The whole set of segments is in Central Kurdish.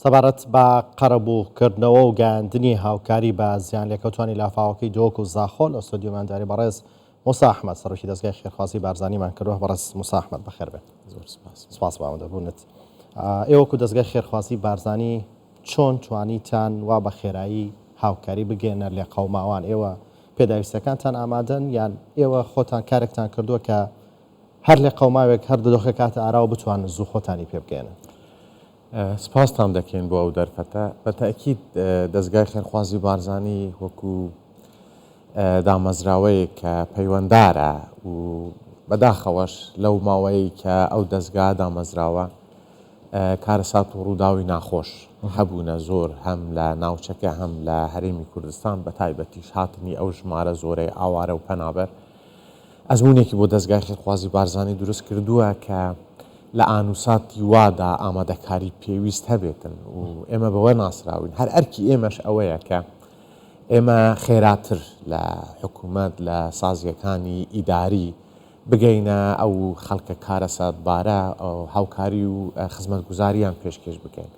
سەبارەت بە قەرەبووکردنەوە و گەیاندنی هاوکاری بە زیان لێکەوتوانی لافاوەکەی دۆک و زاخۆ لە ستۆدیۆمانداری بەڕێز موسا ئەحمەد سەرۆکی دەستگای خێرخوازی بارزانیمان کردووە. بەڕێز موسا ئەحمەد بەخێر بێت. زۆر سپاس بە ئەوەندەبوونت. ئێوەکو دەستگای خێرخوازی بارزانی چۆن توانیتان وا بە خێرایی هاوکاری بگێنە لێ قەوماوان؟ ئێوە پێداویستەکانتان ئامادەن یان ئێوە خۆتان کارێکتان کردووە کە هەر لێ قەوماوێک هەر دۆخە کاتە ئاراوە بتوانن زوو خۆتانی پێ بگەێنن؟ سپاستان دەکەین بۆ ئەو دەرفەتە. بەتەکید دەستگای خێرخوازی بارزانی وەکو دامەزراوەیە کە پەیوەنددارە و بەداخەوەش لەو ماوەیە کە ئەو دەستگا دامەزراوە کارەسات و ڕووداوی ناخۆش هەبوونە زۆر هەم لە ناوچەکە هەم لە هەرێمی کوردستان بە تایبەتیش هاتنی ئەو ژمارە زۆرەی ئاوارە و پەنابەر ئەزمونێکی بۆ دەستگای خێرخوازی بارزانی دروست کردووە کە لە ئانووساتی وادا ئامادەکاری پێویست هەبێتن و ئێمە بەوە ناسراوین. هەر ئەرکی ئێمەش ئەوەیە کە ئێمە خێراتر لە حکوومەت لە سازیەکانی ئیداری بگەینە ئەو خەڵکە کارەسات بارە هاوکاری و خزمەتگوزاریان پێشکەش بکەین.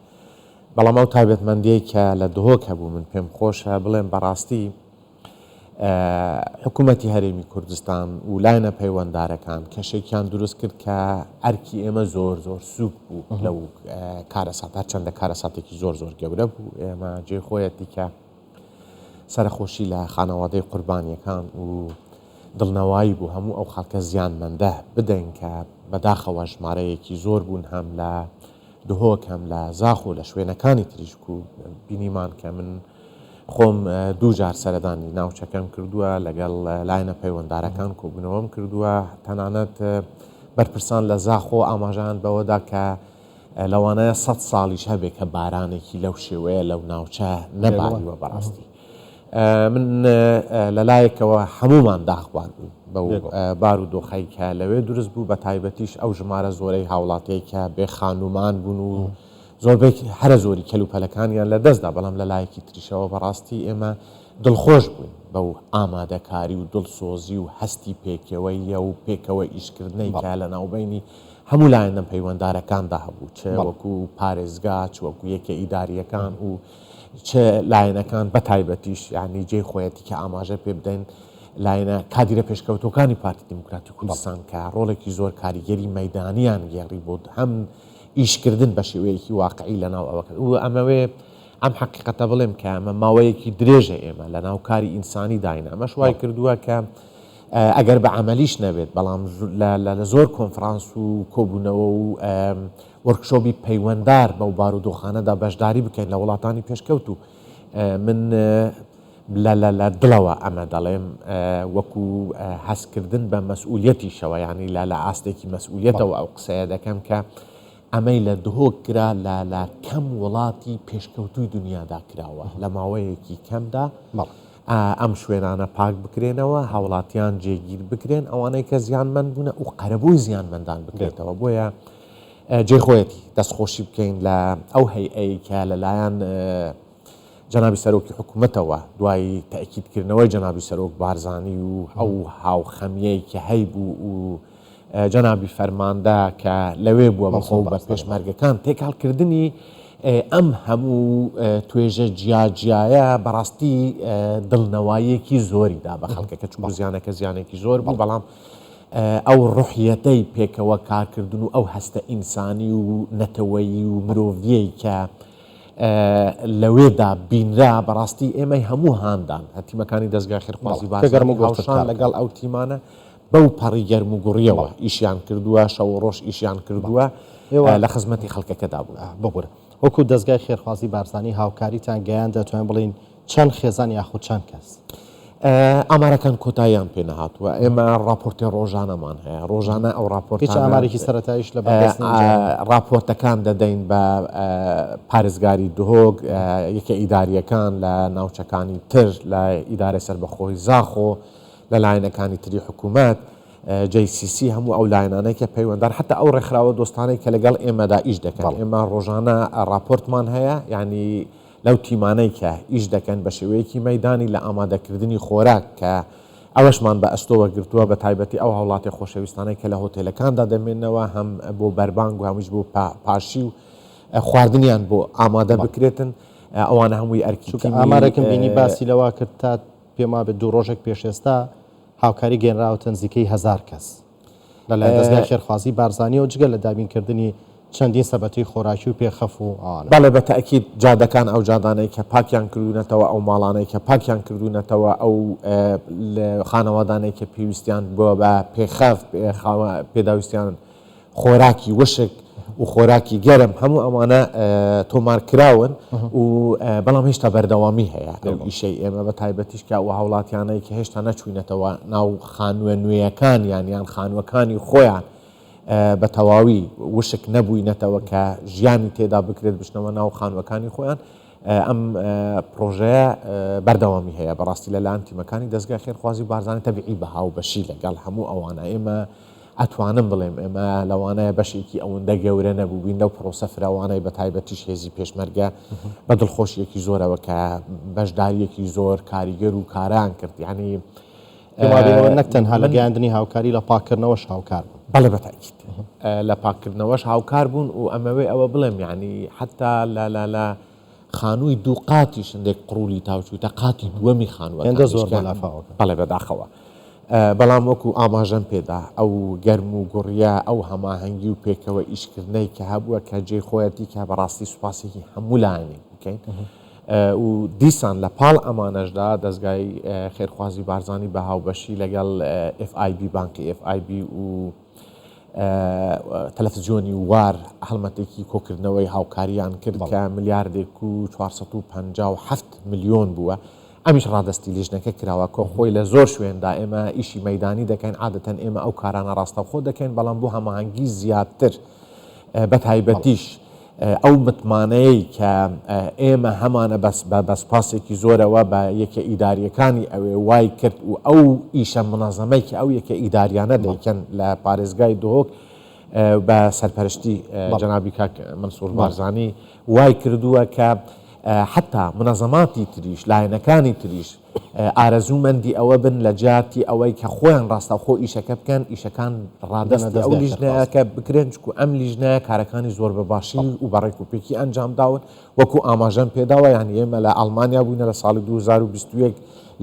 بەڵام ئەو تایبەتمەندیەی کە لە دهۆک هەبوو من پێم خۆشە بڵێم بەڕاستی حکوومەتی هەرێمی کوردستان و لایەنە پەیوەنددارەکان کەشێکیان دروست کرد کە ئەرکی ئێمە زۆر سووک بوو لەو کارەسات هەرچەندە کارەساتێکی زۆر گەورە بوو. ئێمە جێخۆیەتی کە سەرخۆشی لە خانەوادەی قوربانیەکان و دڵنەوایی بوو هەموو ئەو خەڵکە زیانمەندە بدەین کە بەداخەوە ژمارەیەکی زۆر بوون هەم لە دهۆک هەم لە زاخۆ لە شوێنەکانی تریشک و بینیمان کە من خۆم دوو جار سەردانی ناوچەکەم کردووە لەگەڵ لایەنە پەیوەنددارەکان کۆبوونەوەم کردووە تەنانەت بەرپرسان لە زاخۆ ئاماژەیان بەوەدا کە لەوانەیە 100 ساڵیش هەبێت کە بارانێکی لەو شێوەیە لەو ناوچە نەباریوە. بەڕاستی من لەلایەکەوە هەمومان داخوار بوو بەو بار و دۆخەی کە لەوێ دروست بوو بە تایبەتیش ئەو ژمارە زۆرەی هاوڵاتەیە کە بێ خانومان بوون و زۆربەی هەرە زۆری کەلوپەلەکانیان لە دەستدا. بەڵام لەلایەکی تریشەوە بەڕاستی ئێمە دڵخۆش بووین بەو ئامادەکاری و دڵسۆزی و هەستی پێکەوەیە و پێکەوە ئیشکردنەی کە لە ناوبینی هەموو لایەنە پەیوەنددارەکاندا هەبوو، چ وەکو پارێزگا چ وەکو یەکە ئیداریەکان و چه لایەنەکان بە تایبەتیش یعنی جێی خۆیەتی کە ئاماژە پێ بدەین لایەنە کادیرە پێشکەوتەکانی پارتی دموکراتی کوردستان کە ڕۆڵێکی زۆر کاریگەری مەیدانیان گێڕی بۆ هەم ئیشکردن بە شێوەیەکی واقعی لە ناو ئەوەکە و ئەمەوێ ئەم حقیقەتە بڵێم کە ئەمە ماوەیەکی درێژە ئێمە لە ناو کاری ئینسانی داینە. ئەمەش وای کردووە کە ئەگەر بە عەمەلیش نەبێت بەڵام لە زۆر کۆنفرانس و کۆبوونەوە و وەرکشۆپی پەیوەنددار بەو بارودۆخانەدا بەشداری بکەین لە وڵاتانی پێشکەوت و من لە دڵەوە ئەمە دەڵێم وەکو هەستکردن بە مەسئولیەتیشەوە یعنی لە ئاستێکی مەسئولیەتەوە ئەو قسەیە دەکەم کە ئەمەی لە دهۆک کرا لە کەم وڵاتی پێشکەوتوی دنیادا کراوە لە ماوەیەکی کەمدا ئەم شوێنانە پاک بکرێنەوە هاوڵاتیان جێگیر بکرێن ئەوانەی کە زیانمەند بوون و قەرەبووی زیانمەندان بکرێتەوە. بۆیە جێخۆیەتی دەستخۆشی بکەین لە ئەو هەیئەی کە لەلایەن جەنابی سەرۆکی حکوومەتەوە دوای تەئکیدکردنەوەی جەنابی سەرۆک بارزانی و ئەو هاوخەمیەی کە هەیبوو و جەنابی فەرماندا کە لەوێ بووە بەخۆ بە پێشمەرگەکان تێکاڵکردنی ئەم هەموو توێژە جیاجیایە بەڕاستی دڵنەواییەکی زۆریدا بە خەڵکەکە چون زیانەکە زیانێکی زۆر بوو بەڵام ئەو ڕوحیەتەی پێکەوە کارکردن و ئەو هەستە ئینسانی و نەتەوەیی و مرۆڤیەی کە لەوێدا بینرا بەڕاستی ئێمەی هەموو هاندان هەتیمەکانی دەستگای خێرخوازی بارزانی هاوشان لەگەڵ ئەو تیمانە بەو پەڕی گەرم و گوڕیەوە ئیشیان کردووە شەو ڕۆژ ئیشیان کردووە لە خزمەتی خەڵکەکەدا بوو. ببوورە وەکو دەستگای خێرخوازی بارزانی هاوکاریتان گەیان دەتوانین بڵین چەند خێزان یاخود چەند کەس؟ ئامارەکان کۆتاییان پێ نەهاتووە. ئێمە راپۆرتی ڕۆژانەمان هەیە ڕۆژانە ئەو هیچ ئامارێکی سەرەتاییش لە راپۆرتەکان دەدەین بە پارێزگاری دهۆک یەکە ئیداریەکان لە ناوچەکانی تر لە ئیدارەی سەربەخۆی زاخۆ لە لایەنەکانی تری حکوومەت JCC هەموو ئەو لایەنانەی کە پەیوەنددار حتا ئەو ڕێکخراوە دۆستانەی کە لەگەڵ ئێمەدا ئیش دەکەن ئێمە ڕۆژانە راپۆرتمان هەیە یعنی لەو تیمانەی کە ئیش دەکەن بە شێوەیەکی مەیدانی لە ئامادەکردنی خۆراک کە ئەوەشمان بە ئەستۆوە گرتووە بە تایبەتی ئەو هاوڵاتی خۆشەویستانەی کە لە هۆتێلەکاندا دەمێنەوە هەم بۆ بەربانگ و هەمووش بۆ پاشی و خواردنیان بۆ ئامادە بکرێتن ئەوانە هەمووی ئەرکی ئامارێکم بینی باسی لەوا کرد تا پێما بێت 2 ڕۆژێک پێش ئێستا هاوکاری گەێنراوتەن نزیکەی 1000 کەس لەلایەن دەستگای خێرخوازی بارزانانی و جگە لە دابینکردنی چەندین سەبەتی خۆراکی و پێخەف و ئەوانە. بەڵێ بە تەئکید جادەکان ئەو جادانەی کە پاکیان کردوونەتەوە ئەو ماڵانەی کە پاکیان کردوونەتەوە ئەو خانەوادانەی کە پێویستیان بۆ بە پێخەف پێداویستیان خۆراکی وشک و خۆراکی گەرم هەموو ئەمانە تۆمارکراون و بەڵام هێشتا بەردەوامی هەیە ئەو ئیشەی ئێمە بە تایبەتیش کە ئەو هاوڵاتیانەی کە هێشتا نەچوینەتەوە ناو خانووە نوێیەکان یان خانووەکانی خۆیان بە تەواوی وشک نەبووینەتەوە کە ژیانی تێدا بکرێت بشنەوە ناو خانووەکانی خۆیان ئەم پرۆژەیە بەردەوامی هەیە بەڕاستی لەلایەن تیمەکانی دەستگای خێرخوازی بارزانانی تەبیعی بەهاو بەشی لەگەڵ هەموو ئەوانە ئێمە ئەتوانم بڵێم ئێمە لەوانەیە بەشێکی ئەوەندە گەورە نەبوو بین لەو پرۆسە فراوانەی بە تایبەتیش هێزی پێشمەرگە بە دڵخۆشیەکی زۆرەوە کە بەشداریەکی زۆر کاریگەر و کاران کرد یعنی نەک تەنها لە گەیاندنی هاوکاری لە پاکردنەوەش هاوکار بوون. بەڵێ بە تاکید لە پاکردنەوەش هاوکار بوون و ئەمەوەی ئەوە بڵێم یعنی حتا لە خانووی دوو قاتی شندێک قڕولی تاوچوتە قاتی دووەمی خانووە زۆر بەڵێ بەداخەوە بەڵام وەکو ئاماژەم پێدا ئەو گەرم و گوڕیا ئەو هەماهەنگی و پێکەوە ئیشکردنەی کە هەبووە کە جێ خۆیەتی کە بەڕاستی سوپاسێکی هەموو لایەنێک بکەین و دیسان لە پاڵ ئەمانەشدا دەستگای خێرخوازی بارزانانی بە هاوبەشی لەگەڵ FIB بانکی FIB و تەلەڤیزیۆنی وار هەڵمەتێکی کۆکردنەوەی هاوکاریان کرد کە ملیاردێک و 457 ملیۆن بووە ئەمیش ڕادستی لیژنەکە کراوە کۆ خۆی لە زۆر شوێندا ئێمە ئیشی مەدانی دەکەین عادەتەن ئێمە ئەو کارانە ڕاستەوخۆ دەکەین بەڵام بۆ هەماهەنگی زیاتر بە تایبەتیش ئەو متمانەیە کە ئێمە هەمانە بەسپاسێکی زۆرەوە بە یەکە ئیداریەکانی ئەوێ وای کرد و ئەو ئیشە منەظەمەی کە ئەو یەکە ئیداریانە دەیکەن لە پارێزگای دۆک بە سەرپەرشتی جەنابی کاک منسوور بارزانی وای کردووە کە حتا منەظەماتی تریش لایەنەکانی تریش ئارەزوومەندی ئەوە بن لە جاتی ئەوەی کە خۆیان ڕاستەوخۆ ئیشەکە بکەن ئیشەکان ڕادەستی ئەو لیژنەیەکە بکرێن چکو ئەم لیژنەیە کارەکانی زۆر بەباشی و بەڕێک و پێکی ئەنجام داون وەکو ئاماژەم پێداوە یان ئێمە لە ئەڵمانیا بووینە لە ساڵی 2021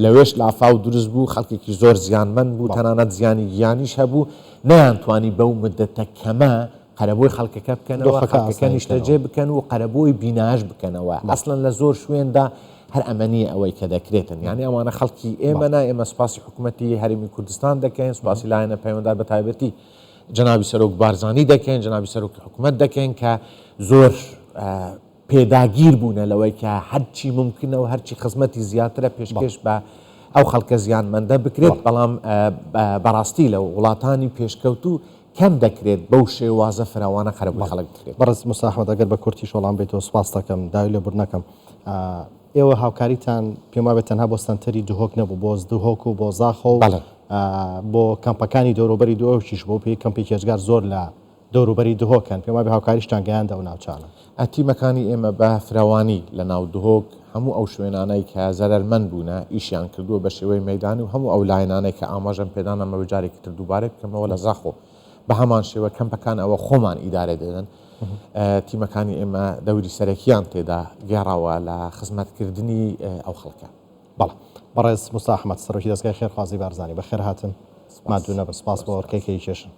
لەوێش لافاو دروست بوو خەڵکێکی زۆر زیانمەند بوو تەنانەت زیانی گیانیش هەبوو نەیانتوانی بەو مدەتە کەمە قەرەبۆی خەڵکەکە بکەنەوە خەڵکەکەنیش لەجێ بکەن و قەرەبۆی بیناش بکەنەوە ئەسڵەن لە زۆر شوێندا هەر ئەمەنیە ئەوەی کە دەکرێتن یعنی ئەوانە خەڵکی ئێمەنا ئێمە سوپاسی حکوومەتی هەرێمی کوردستان دەکەین سوپاسی لایەنە پەیوەنددار بە تایبەتی جەنابی سەرۆک بارزانی دەکەین جەنابی سەرۆکی حکوومەت دەکەین کە زۆر پێداگیر بوونە لەوەی کە هەرچی ممکنە و هەرچی خزمەتی زیاترە پێشکەش بە ئەو خەڵکە زیانمەندە بکرێت بەڵام بەڕاستی لە وڵاتانی پێشکەوتوو کەم دەکرێت بەو شێوازە فراوانە خەرەبووی خەڵک بکرێت. بەڕست مستەحمەد ئەگەر بە کورتی شۆڵام بێتەوە سوپاس دەکەم داوای لێبوور نەکەم ئێوە هاوکاریتان پێما بێت تەنها بۆ سنتەری دهۆک نەبوو بۆ دهۆک و بۆ زاخۆ و بۆ کەمپەکانی دەوروبەری دهۆکیش بۆ پێی کەمپی کێژگار زۆر لە دەوروبەری دهۆکەن پێما بێ هاوکاریشتان گەیاندە و ناوچانە ئەتیمەکانی ئێمە بە فراوانی لە ناو دهۆک هەموو ئەو شوێنانەی کە زەرمەند بوونە ئیشیان کردووە بە شێوەی مەدانی و هەموو ئەو لایەنانەی کە ئاماژەم پێدانە مەوە جارێکی تر دووبارە بکەمەوە لە زاخۆ بە هەمان شێوە کەمپەکان ئەوە خۆمان ئیدارە دەدەن تیمەکانی ئێمە دەوری سەرەکیان تێدا گێڕاوە لە خزمەتکردنی ئەو خەڵکە. بەڵێ بەڕێز موسا ئەحمەد سەرۆکی دەستگای خێرخوازی بارزانی بەخێر هاتن مادوونە بە سپاس بۆ ئەرکەی کێشن.